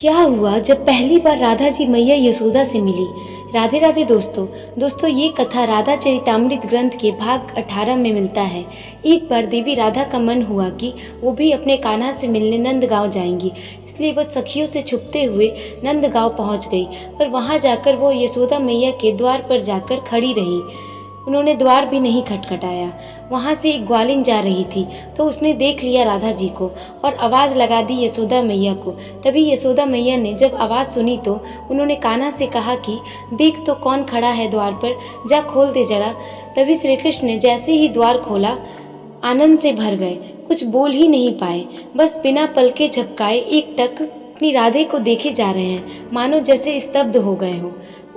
क्या हुआ जब पहली बार राधा जी मैया यशोदा से मिली। राधे राधे दोस्तों ये कथा राधा चरितामृत ग्रंथ के भाग 18 में मिलता है। एक बार देवी राधा का मन हुआ कि वो भी अपने कान्हा से मिलने नंदगांव जाएंगी, इसलिए वो सखियों से छुपते हुए नंदगांव पहुंच गई। पर वहां जाकर वो यशोदा मैया के द्वार पर जाकर खड़ी रही। उन्होंने द्वार भी नहीं खटखटाया। वहां से एक ग्वालिन जा रही थी तो उसने देख लिया राधा जी को और आवाज़ लगा दी यशोदा मैया को। तभी यशोदा मैया ने जब आवाज़ सुनी तो उन्होंने कान्हा से कहा कि देख तो कौन खड़ा है द्वार पर, जा खोल दे जरा। तभी श्री कृष्ण ने जैसे ही द्वार खोला आनंद से भर गए, कुछ बोल ही नहीं पाए, बस बिना पलके झपकाए एक टक अपनी राधे को देखे जा रहे हैं, मानो जैसे स्तब्ध हो गए हों।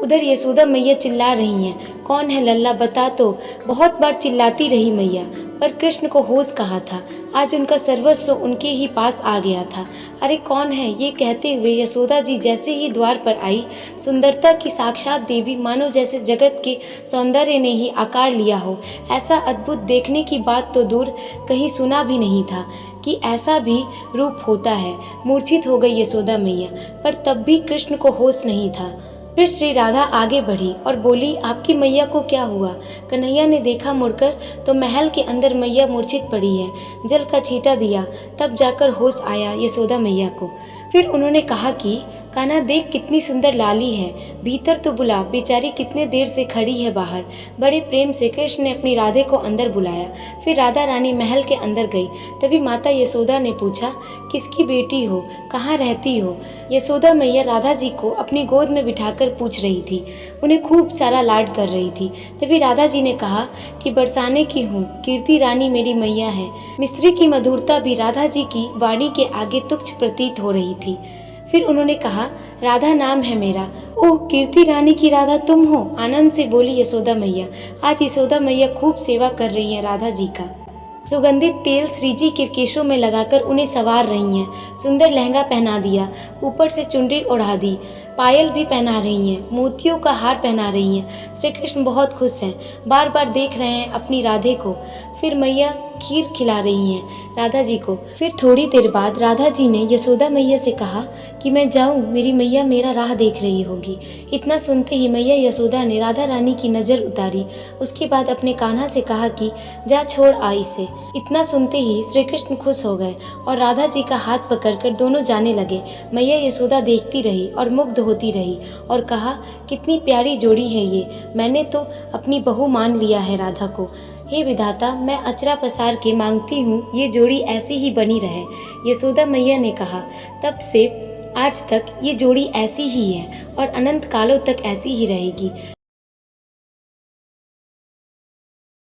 उधर यशोदा मैया चिल्ला रही हैं, कौन है लल्ला बता तो। बहुत बार चिल्लाती रही मैया, पर कृष्ण को होश कहाँ था। आज उनका सर्वस्व उनके ही पास आ गया था। अरे कौन है, ये कहते हुए यशोदा जी जैसे ही द्वार पर आई, सुंदरता की साक्षात देवी, मानो जैसे जगत के सौंदर्य ने ही आकार लिया हो। ऐसा अद्भुत देखने की बात तो दूर, कहीं सुना भी नहीं था कि ऐसा भी रूप होता है। मूर्छित हो गई यशोदा मैया, पर तब भी कृष्ण को होश नहीं था। फिर श्री राधा आगे बढ़ी और बोली, आपकी मैया को क्या हुआ। कन्हैया ने देखा मुड़कर तो महल के अंदर मैया मूर्छित पड़ी है। जल का छींटा दिया, तब जाकर होश आया यशोदा मैया को। फिर उन्होंने कहा कि कान्हा देख कितनी सुंदर लाली है, भीतर तो बुला, बेचारी कितने देर से खड़ी है बाहर। बड़े प्रेम से कृष्ण ने अपनी राधे को अंदर बुलाया। फिर राधा रानी महल के अंदर गई। तभी माता यशोदा ने पूछा, किसकी बेटी हो, कहाँ रहती हो। यशोदा मैया राधा जी को अपनी गोद में बिठाकर पूछ रही थी, उन्हें खूब सारा लाड कर रही थी। तभी राधा जी ने कहा कि बरसाने की हूँ, कीर्ति रानी मेरी मैया है। मिश्री की मधुरता भी राधा जी की वाणी के आगे तुच्छ प्रतीत हो रही थी। फिर उन्होंने कहा, राधा नाम है मेरा। ओह, कीर्ति रानी की राधा तुम हो, आनंद से बोली यशोदा मैया। आज यशोदा मैया खूब सेवा कर रही है राधा जी का। सुगंधित तेल श्रीजी के केशों में लगाकर उन्हें संवार रही हैं। सुंदर लहंगा पहना दिया, ऊपर से चुनरी ओढ़ा दी, पायल भी पहना रही हैं, मोतियों का हार पहना रही हैं। श्री कृष्ण बहुत खुश हैं, बार बार देख रहे हैं अपनी राधे को। फिर मैया खीर खिला रही हैं राधा जी को। फिर थोड़ी देर बाद राधा जी ने यशोदा मैया से कहा कि मैं जाऊं, मेरी मैया मेरा राह देख रही होगी। इतना सुनते ही मैया यशोदा ने राधा रानी की नज़र उतारी। उसके बाद अपने कान्हा से कहा कि जा छोड़ आ इसे। इतना सुनते ही श्री कृष्ण खुश हो गए और राधा जी का हाथ पकड़कर दोनों जाने लगे। मैया यशोदा देखती रही और मुग्ध होती रही और कहा, कितनी प्यारी जोड़ी है ये, मैंने तो अपनी बहू मान लिया है राधा को। हे विधाता, मैं अचरा पसार के मांगती हूँ ये जोड़ी ऐसी ही बनी रहे। यशोदा मैया ने कहा, तब से आज तक ये जोड़ी ऐसी ही है और अनंत कालों तक ऐसी ही रहेगी।